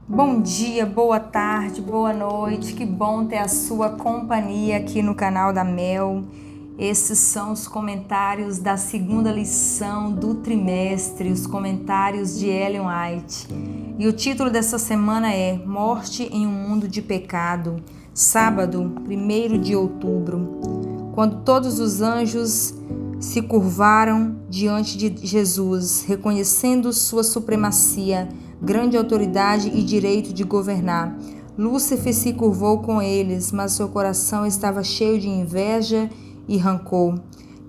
Bom dia, boa tarde, boa noite, que bom ter a sua companhia aqui no canal da Mel. Esses são os comentários da segunda lição do trimestre, os comentários de Ellen White. E o título dessa semana é Morte em um Mundo de Pecado, sábado, 1º de outubro. Quando todos os anjos se curvaram diante de Jesus, reconhecendo sua supremacia, grande autoridade e direito de governar. Lúcifer se curvou com eles, mas seu coração estava cheio de inveja e rancor.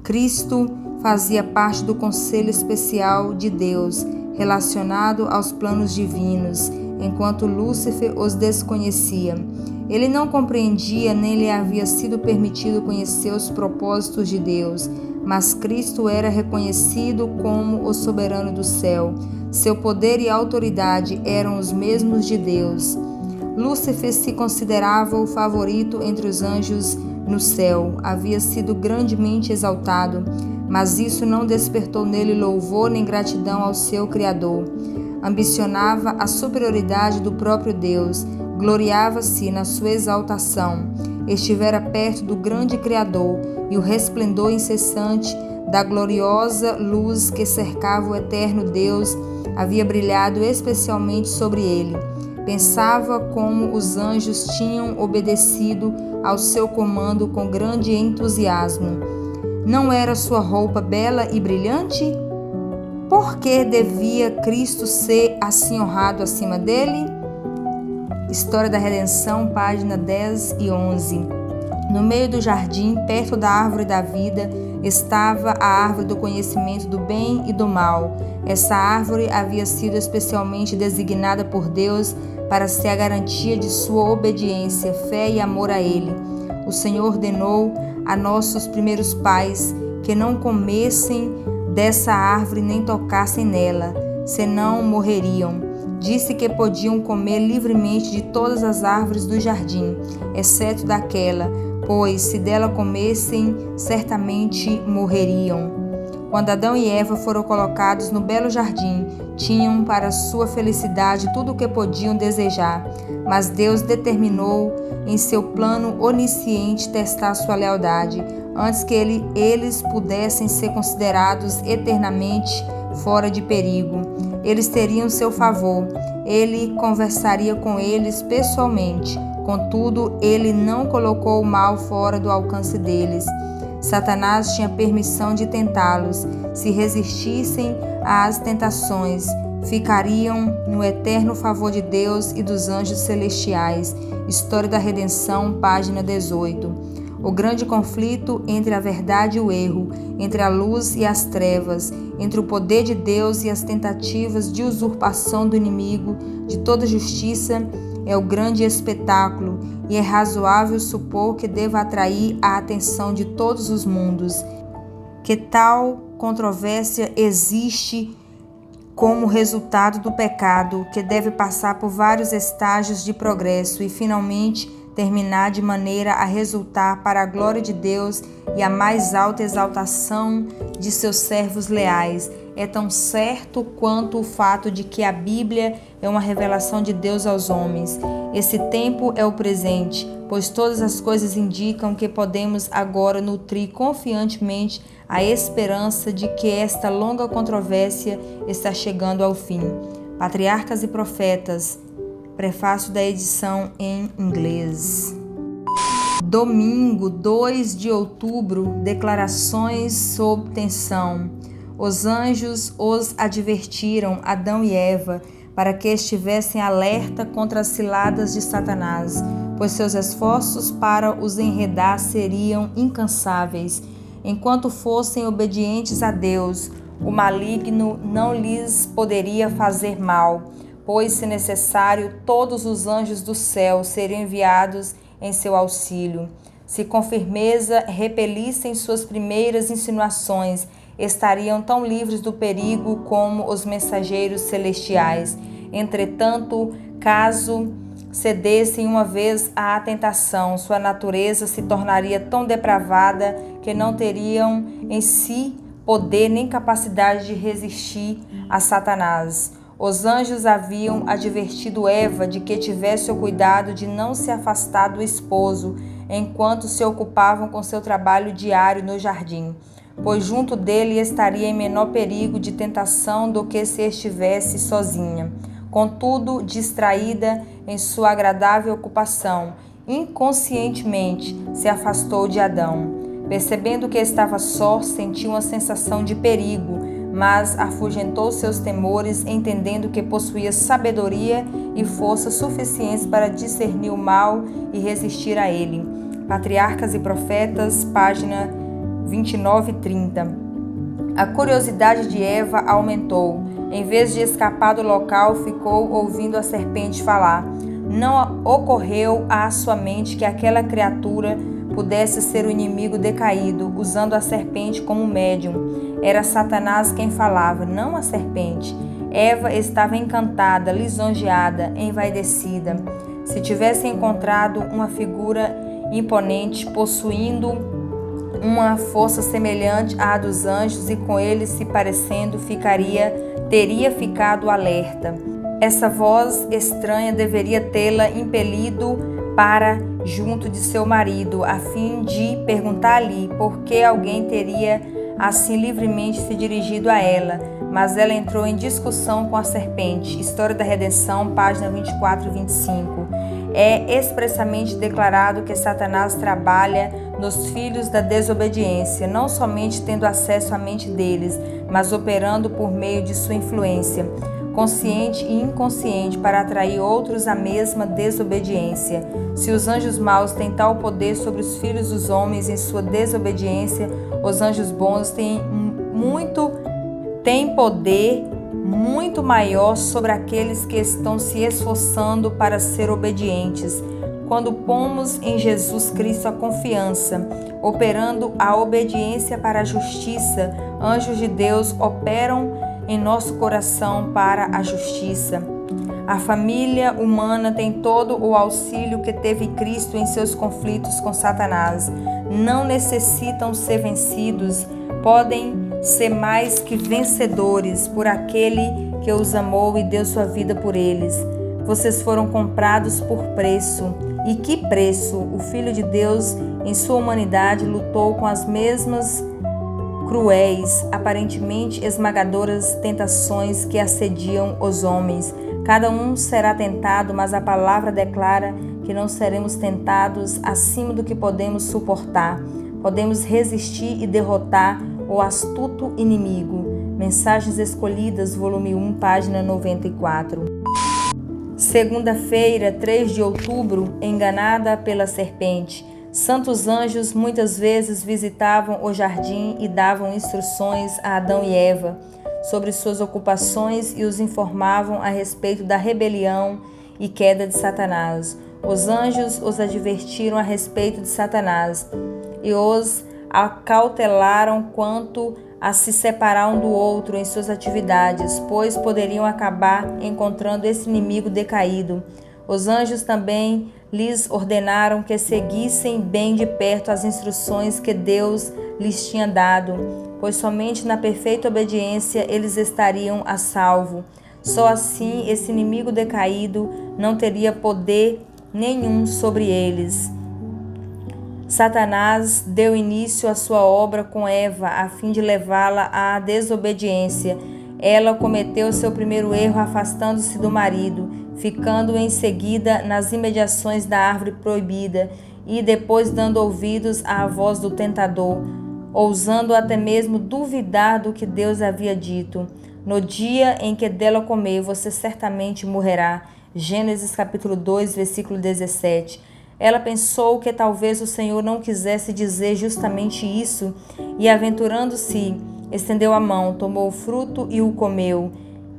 Cristo fazia parte do conselho especial de Deus, relacionado aos planos divinos, enquanto Lúcifer os desconhecia. Ele não compreendia nem lhe havia sido permitido conhecer os propósitos de Deus, mas Cristo era reconhecido como o soberano do céu. Seu poder e autoridade eram os mesmos de Deus. Lúcifer se considerava o favorito entre os anjos no céu. Havia sido grandemente exaltado, mas isso não despertou nele louvor nem gratidão ao seu Criador. Ambicionava a superioridade do próprio Deus, gloriava-se na sua exaltação. Estivera perto do grande Criador e o resplendor incessante da gloriosa luz que cercava o eterno Deus havia brilhado especialmente sobre ele. Pensava como os anjos tinham obedecido ao seu comando com grande entusiasmo. Não era sua roupa bela e brilhante? Por que devia Cristo ser assim honrado acima dele? História da Redenção, página 10 e 11. No meio do jardim, perto da árvore da vida, estava a árvore do conhecimento do bem e do mal. Essa árvore havia sido especialmente designada por Deus para ser a garantia de sua obediência, fé e amor a Ele. O Senhor ordenou a nossos primeiros pais que não comessem dessa árvore nem tocassem nela, senão morreriam. Disse que podiam comer livremente de todas as árvores do jardim, exceto daquela, pois se dela comessem, certamente morreriam. Quando Adão e Eva foram colocados no belo jardim, tinham para sua felicidade tudo o que podiam desejar, mas Deus determinou em seu plano onisciente testar sua lealdade, antes que eles pudessem ser considerados eternamente fora de perigo. Eles teriam seu favor, ele conversaria com eles pessoalmente. Contudo, ele não colocou o mal fora do alcance deles. Satanás tinha permissão de tentá-los. Se resistissem às tentações, ficariam no eterno favor de Deus e dos anjos celestiais. História da Redenção, página 18. O grande conflito entre a verdade e o erro, entre a luz e as trevas, entre o poder de Deus e as tentativas de usurpação do inimigo de toda justiça é o grande espetáculo e é razoável supor que deva atrair a atenção de todos os mundos. Que tal controvérsia existe como resultado do pecado, que deve passar por vários estágios de progresso e finalmente terminar de maneira a resultar para a glória de Deus e a mais alta exaltação de seus servos leais. É tão certo quanto o fato de que a Bíblia é uma revelação de Deus aos homens. Esse tempo é o presente, pois todas as coisas indicam que podemos agora nutrir confiantemente a esperança de que esta longa controvérsia está chegando ao fim. Patriarcas e Profetas, prefácio da edição em inglês. Domingo, 2 de outubro, declarações sob tensão. Os anjos os advertiram, Adão e Eva, para que estivessem alerta contra as ciladas de Satanás, pois seus esforços para os enredar seriam incansáveis. Enquanto fossem obedientes a Deus, o maligno não lhes poderia fazer mal, pois, se necessário, todos os anjos do céu seriam enviados em seu auxílio. Se com firmeza repelissem suas primeiras insinuações, estariam tão livres do perigo como os mensageiros celestiais. Entretanto, caso cedessem uma vez à tentação, sua natureza se tornaria tão depravada que não teriam em si poder nem capacidade de resistir a Satanás. Os anjos haviam advertido Eva de que tivesse o cuidado de não se afastar do esposo enquanto se ocupavam com seu trabalho diário no jardim, pois junto dele estaria em menor perigo de tentação do que se estivesse sozinha. Contudo, distraída em sua agradável ocupação, inconscientemente se afastou de Adão. Percebendo que estava só, sentiu uma sensação de perigo, mas afugentou seus temores, entendendo que possuía sabedoria e força suficientes para discernir o mal e resistir a ele. Patriarcas e Profetas, página 29 e 30. A curiosidade de Eva aumentou. Em vez de escapar do local, ficou ouvindo a serpente falar. Não ocorreu à sua mente que aquela criatura pudesse ser o inimigo decaído, usando a serpente como médium. Era Satanás quem falava, não a serpente. Eva estava encantada, lisonjeada, envaidecida. Se tivesse encontrado uma figura imponente, possuindo uma força semelhante à dos anjos e com eles se parecendo, teria ficado alerta. Essa voz estranha deveria tê-la impelido para junto de seu marido, a fim de perguntar-lhe por que alguém teria assim livremente se dirigido a ela. Mas ela entrou em discussão com a serpente. História da Redenção, página 24 e 25. É expressamente declarado que Satanás trabalha nos filhos da desobediência, não somente tendo acesso à mente deles, mas operando por meio de sua influência, consciente e inconsciente, para atrair outros à mesma desobediência. Se os anjos maus têm tal poder sobre os filhos dos homens em sua desobediência, os anjos bons têm poder muito maior sobre aqueles que estão se esforçando para ser obedientes. Quando pomos em Jesus Cristo a confiança, operando a obediência para a justiça, anjos de Deus operam em nosso coração para a justiça. A família humana tem todo o auxílio que teve Cristo em seus conflitos com Satanás. Não necessitam ser vencidos, podem ser mais que vencedores por aquele que os amou e deu sua vida por eles. Vocês foram comprados por preço. E que preço! O Filho de Deus, em sua humanidade, lutou com as mesmas cruéis, aparentemente esmagadoras tentações que assediam os homens. Cada um será tentado, mas a palavra declara que não seremos tentados acima do que podemos suportar. Podemos resistir e derrotar o astuto inimigo. Mensagens Escolhidas, volume 1, página 94. Segunda-feira, 3 de outubro, enganada pela serpente. Santos anjos muitas vezes visitavam o jardim e davam instruções a Adão e Eva sobre suas ocupações e os informavam a respeito da rebelião e queda de Satanás. Os anjos os advertiram a respeito de Satanás e os acautelaram quanto a se separar um do outro em suas atividades, pois poderiam acabar encontrando esse inimigo decaído. Os anjos também lhes ordenaram que seguissem bem de perto as instruções que Deus lhes tinha dado, pois somente na perfeita obediência eles estariam a salvo. Só assim esse inimigo decaído não teria poder nenhum sobre eles. Satanás deu início à sua obra com Eva, a fim de levá-la à desobediência. Ela cometeu seu primeiro erro afastando-se do marido, ficando em seguida nas imediações da árvore proibida e depois dando ouvidos à voz do tentador, ousando até mesmo duvidar do que Deus havia dito. No dia em que dela comer, você certamente morrerá. Gênesis capítulo 2, versículo 17. Ela pensou que talvez o Senhor não quisesse dizer justamente isso e, aventurando-se, estendeu a mão, tomou o fruto e o comeu.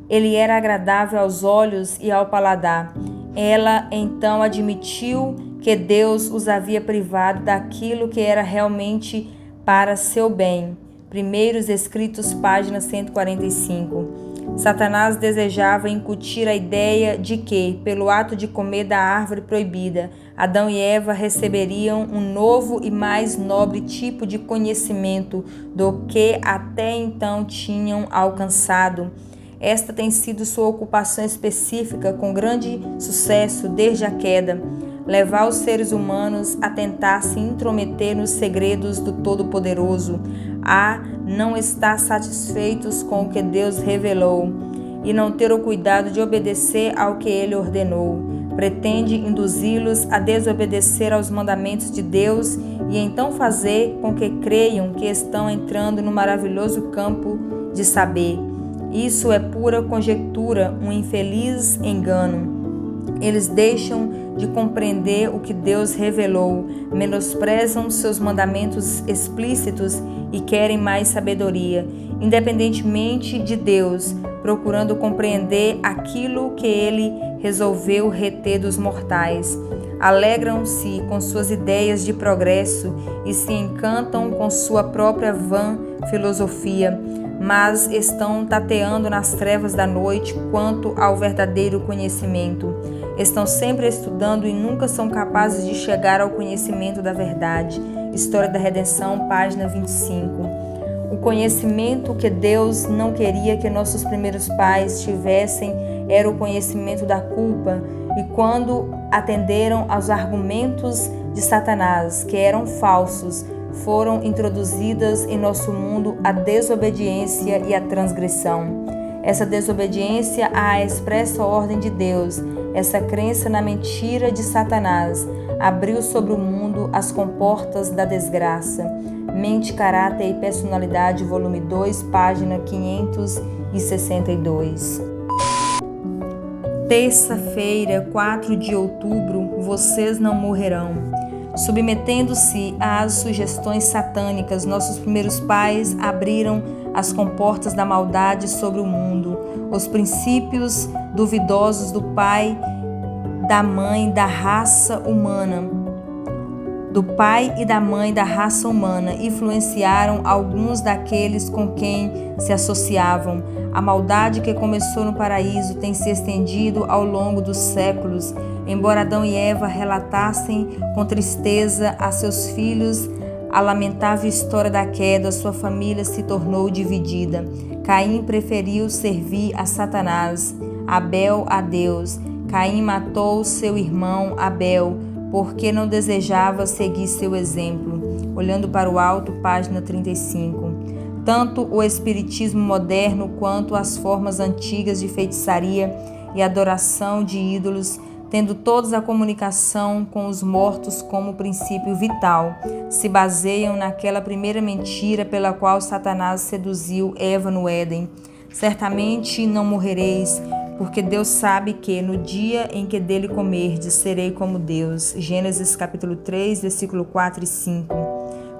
Ele era agradável aos olhos e ao paladar. Ela então admitiu que Deus os havia privado daquilo que era realmente para seu bem. Primeiros Escritos, página 145. Satanás desejava incutir a ideia de que, pelo ato de comer da árvore proibida, Adão e Eva receberiam um novo e mais nobre tipo de conhecimento do que até então tinham alcançado. Esta tem sido sua ocupação específica com grande sucesso desde a queda, levar os seres humanos a tentar se intrometer nos segredos do Todo-Poderoso, a não estar satisfeitos com o que Deus revelou e não ter o cuidado de obedecer ao que Ele ordenou. Pretende induzi-los a desobedecer aos mandamentos de Deus e então fazer com que creiam que estão entrando no maravilhoso campo de saber. Isso é pura conjectura, um infeliz engano. Eles deixam de compreender o que Deus revelou, menosprezam seus mandamentos explícitos e querem mais sabedoria, independentemente de Deus, procurando compreender aquilo que Ele resolveu reter dos mortais. Alegram-se com suas ideias de progresso e se encantam com sua própria vã filosofia, mas estão tateando nas trevas da noite quanto ao verdadeiro conhecimento. Estão sempre estudando e nunca são capazes de chegar ao conhecimento da verdade. História da Redenção, página 25. O conhecimento que Deus não queria que nossos primeiros pais tivessem era o conhecimento da culpa, e quando atenderam aos argumentos de Satanás, que eram falsos, foram introduzidas em nosso mundo a desobediência e a transgressão. Essa desobediência à expressa ordem de Deus, essa crença na mentira de Satanás, abriu sobre o mundo as comportas da desgraça. Mente, Caráter e Personalidade, volume 2, página 562. Terça-feira, 4 de outubro, vocês não morrerão. Submetendo-se às sugestões satânicas, nossos primeiros pais abriram as comportas da maldade sobre o mundo. Os princípios duvidosos do pai, da mãe, da raça humana, influenciaram alguns daqueles com quem se associavam. A maldade que começou no paraíso tem se estendido ao longo dos séculos. Embora Adão e Eva relatassem com tristeza a seus filhos a lamentável história da queda, sua família se tornou dividida. Caim preferiu servir a Satanás, Abel a Deus. Caim matou seu irmão Abel, porque não desejava seguir seu exemplo. Olhando para o alto, página 35. Tanto o espiritismo moderno quanto as formas antigas de feitiçaria e adoração de ídolos, tendo todos a comunicação com os mortos como princípio vital, se baseiam naquela primeira mentira pela qual Satanás seduziu Eva no Éden. Certamente não morrereis, porque Deus sabe que no dia em que dele comerdes, serei como Deus. Gênesis capítulo 3, versículo 4 e 5.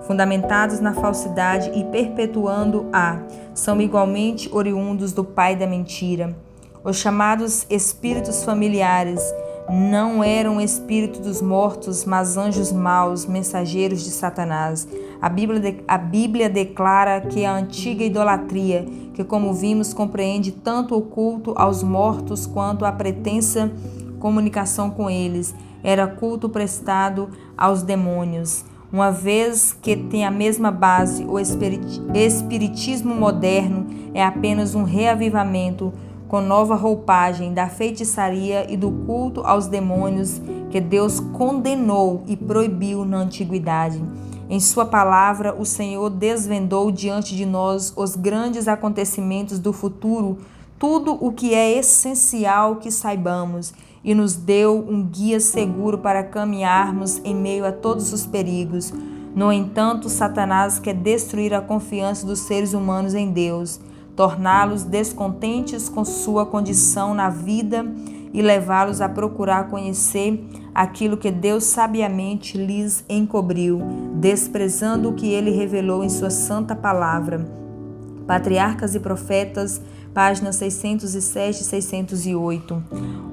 Fundamentados na falsidade e perpetuando-a, são igualmente oriundos do pai da mentira. Os chamados espíritos familiares não eram espíritos dos mortos, mas anjos maus, mensageiros de Satanás. A Bíblia declara que a antiga idolatria, que como vimos compreende tanto o culto aos mortos quanto a pretensa comunicação com eles, era culto prestado aos demônios. Uma vez que tem a mesma base, o espiritismo moderno é apenas um reavivamento com nova roupagem da feitiçaria e do culto aos demônios que Deus condenou e proibiu na antiguidade. Em sua palavra, o Senhor desvendou diante de nós os grandes acontecimentos do futuro, tudo o que é essencial que saibamos, e nos deu um guia seguro para caminharmos em meio a todos os perigos. No entanto, Satanás quer destruir a confiança dos seres humanos em Deus, torná-los descontentes com sua condição na vida e levá-los a procurar conhecer aquilo que Deus sabiamente lhes encobriu, desprezando o que ele revelou em sua santa palavra. Patriarcas e Profetas, páginas 607 e 608.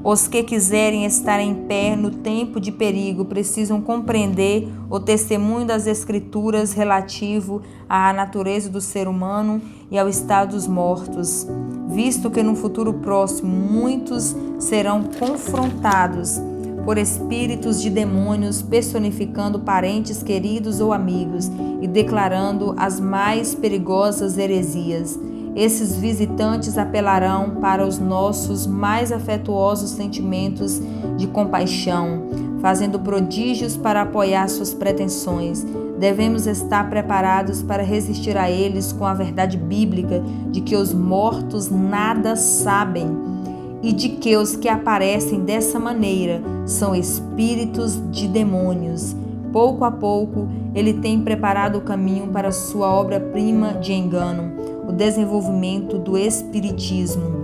Os que quiserem estar em pé no tempo de perigo precisam compreender o testemunho das Escrituras relativo à natureza do ser humano e ao estado dos mortos, visto que no futuro próximo muitos serão confrontados por espíritos de demônios personificando parentes queridos ou amigos e declarando as mais perigosas heresias. Esses visitantes apelarão para os nossos mais afetuosos sentimentos de compaixão, fazendo prodígios para apoiar suas pretensões. Devemos estar preparados para resistir a eles com a verdade bíblica de que os mortos nada sabem e de que os que aparecem dessa maneira são espíritos de demônios. Pouco a pouco, ele tem preparado o caminho para sua obra-prima de engano, o desenvolvimento do espiritismo.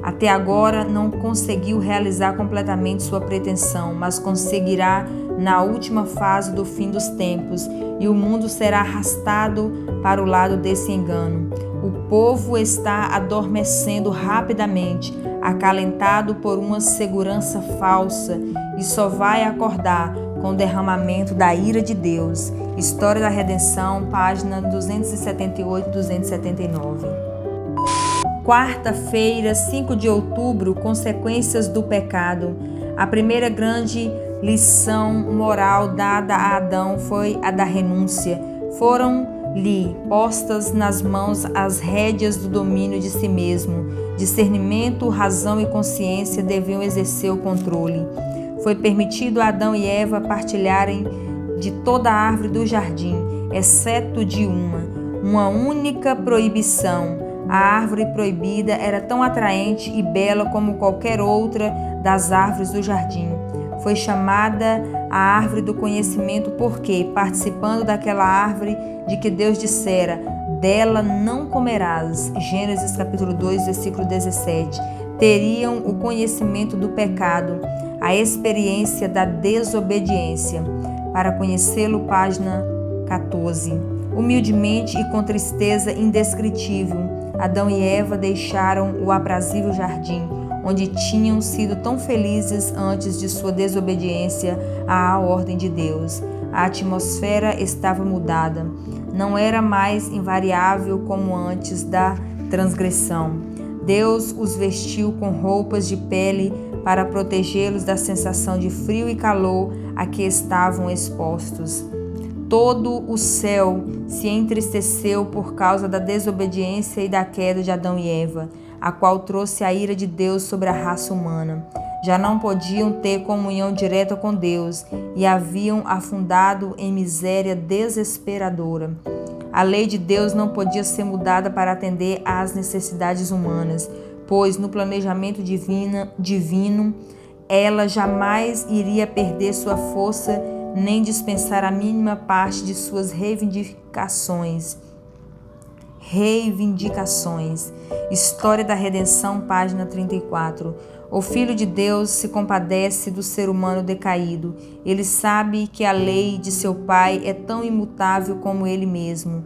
Até agora não conseguiu realizar completamente sua pretensão, mas conseguirá na última fase do fim dos tempos, e o mundo será arrastado para o lado desse engano. O povo está adormecendo rapidamente, acalentado por uma segurança falsa, e só vai acordar com o derramamento da ira de Deus. História da Redenção, página 278 e 279. Quarta-feira, 5 de outubro, consequências do pecado. A primeira grande lição moral dada a Adão foi a da renúncia. Foram-lhe postas nas mãos as rédeas do domínio de si mesmo. Discernimento, razão e consciência deviam exercer o controle. Foi permitido a Adão e Eva partilharem de toda a árvore do jardim, exceto de uma única proibição. A árvore proibida era tão atraente e bela como qualquer outra das árvores do jardim. Foi chamada a árvore do conhecimento porque, participando daquela árvore de que Deus dissera, dela não comerás, Gênesis capítulo 2, versículo 17, teriam o conhecimento do pecado, a experiência da desobediência. Para conhecê-lo, página 14. Humildemente e com tristeza indescritível, Adão e Eva deixaram o aprazível jardim, onde tinham sido tão felizes antes de sua desobediência à ordem de Deus. A atmosfera estava mudada. Não era mais invariável como antes da transgressão. Deus os vestiu com roupas de pele para protegê-los da sensação de frio e calor a que estavam expostos. Todo o céu se entristeceu por causa da desobediência e da queda de Adão e Eva, a qual trouxe a ira de Deus sobre a raça humana. Já não podiam ter comunhão direta com Deus e haviam afundado em miséria desesperadora. A lei de Deus não podia ser mudada para atender às necessidades humanas, pois no planejamento divino ela jamais iria perder sua força nem dispensar a mínima parte de suas reivindicações. História da Redenção, página 34. O Filho de Deus se compadece do ser humano decaído. Ele sabe que a lei de seu Pai é tão imutável como ele mesmo.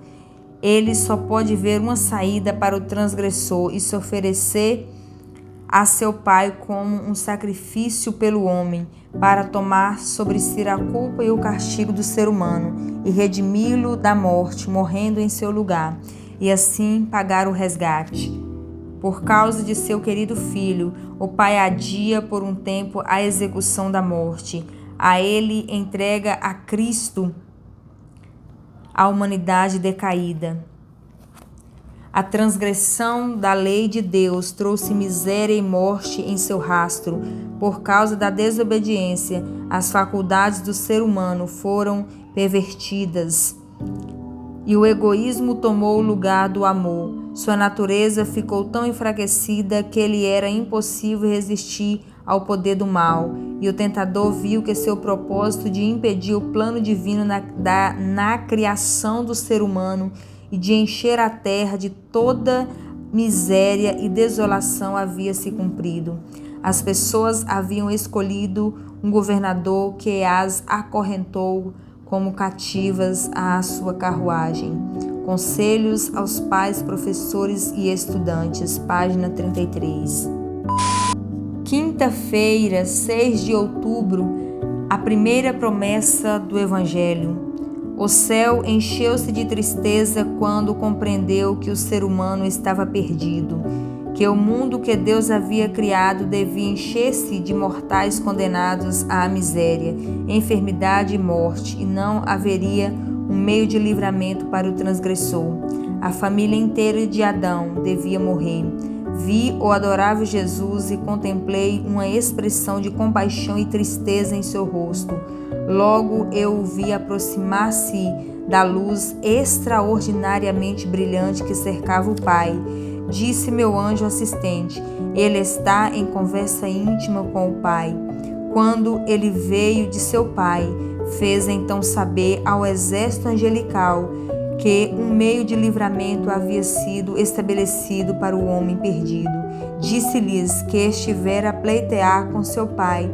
Ele só pode ver uma saída para o transgressor e se oferecer a seu Pai como um sacrifício pelo homem, para tomar sobre si a culpa e o castigo do ser humano e redimi-lo da morte, morrendo em seu lugar, e assim pagar o resgate. Por causa de seu querido filho, o Pai adia por um tempo a execução da morte. A ele entrega a Cristo a humanidade decaída. A transgressão da lei de Deus trouxe miséria e morte em seu rastro. Por causa da desobediência, as faculdades do ser humano foram pervertidas e o egoísmo tomou o lugar do amor. Sua natureza ficou tão enfraquecida que lhe era impossível resistir ao poder do mal, e o tentador viu que seu propósito de impedir o plano divino na criação do ser humano e de encher a terra de toda miséria e desolação havia se cumprido. As pessoas haviam escolhido um governador que as acorrentou como cativas à sua carruagem. Conselhos aos pais, professores e estudantes, página 33. Quinta-feira, 6 de outubro, a primeira promessa do Evangelho. O céu encheu-se de tristeza quando compreendeu que o ser humano estava perdido, que o mundo que Deus havia criado devia encher-se de mortais condenados à miséria, enfermidade e morte, e não haveria um meio de livramento para o transgressor. A família inteira de Adão devia morrer. Vi o adorável Jesus e contemplei uma expressão de compaixão e tristeza em seu rosto. Logo eu o vi aproximar-se da luz extraordinariamente brilhante que cercava o Pai. Disse meu anjo assistente: ele está em conversa íntima com o Pai. Quando ele veio de seu Pai, fez então saber ao exército angelical que um meio de livramento havia sido estabelecido para o homem perdido. Disse-lhes que estivera a pleitear com seu Pai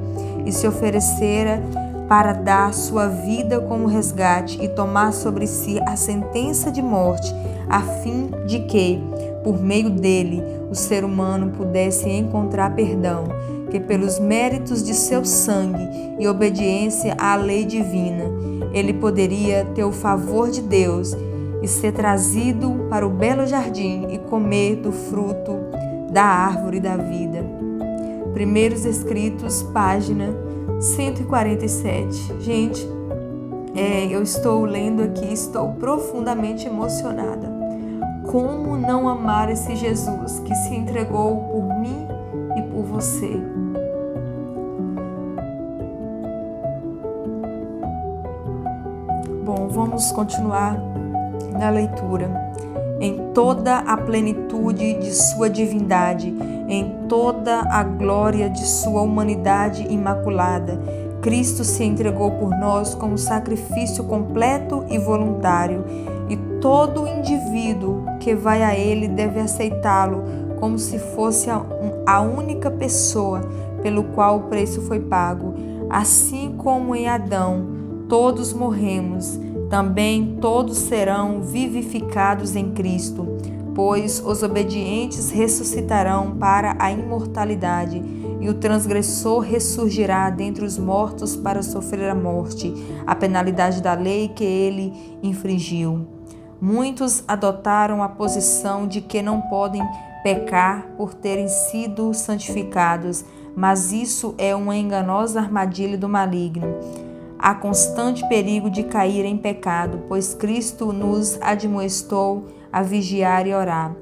e se oferecera para dar sua vida como resgate e tomar sobre si a sentença de morte, a fim de que, por meio dele, o ser humano pudesse encontrar perdão, que pelos méritos de seu sangue e obediência à lei divina, ele poderia ter o favor de Deus e ser trazido para o belo jardim e comer do fruto da árvore da vida. Primeiros Escritos, página 147. Gente, eu estou lendo aqui, estou profundamente emocionada. Como não amar esse Jesus que se entregou por mim e por você? Bom, vamos continuar na leitura. Em toda a plenitude de sua divindade, em toda a glória de sua humanidade imaculada, Cristo se entregou por nós como sacrifício completo e voluntário, e todo indivíduo que vai a Ele deve aceitá-lo como se fosse a única pessoa pelo qual o preço foi pago. Assim como em Adão todos morremos, também todos serão vivificados em Cristo, pois os obedientes ressuscitarão para a imortalidade, e o transgressor ressurgirá dentre os mortos para sofrer a morte, a penalidade da lei que ele infringiu. Muitos adotaram a posição de que não podem pecar por terem sido santificados, mas isso é uma enganosa armadilha do maligno. Há constante perigo de cair em pecado, pois Cristo nos admoestou a vigiar e orar,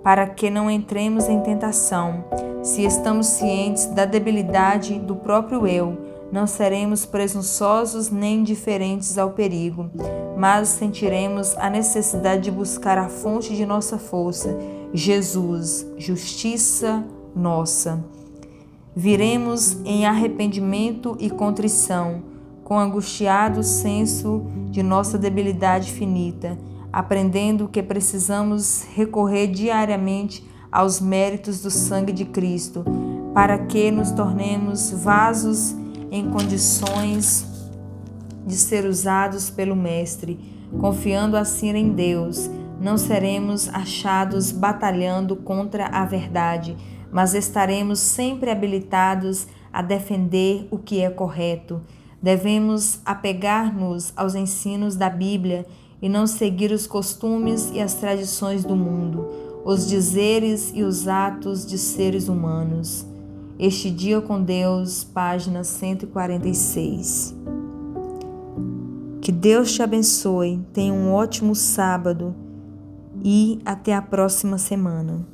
para que não entremos em tentação. Se estamos cientes da debilidade do próprio eu, não seremos presunçosos nem indiferentes ao perigo, mas sentiremos a necessidade de buscar a fonte de nossa força, Jesus, justiça nossa. Viremos em arrependimento e contrição, com angustiado senso de nossa debilidade finita, aprendendo que precisamos recorrer diariamente aos méritos do sangue de Cristo, para que nos tornemos vasos em condições de ser usados pelo Mestre. Confiando assim em Deus, não seremos achados batalhando contra a verdade, mas estaremos sempre habilitados a defender o que é correto. Devemos apegar-nos aos ensinos da Bíblia e não seguir os costumes e as tradições do mundo, os dizeres e os atos de seres humanos. Este Dia com Deus, página 146. Que Deus te abençoe, tenha um ótimo sábado e até a próxima semana.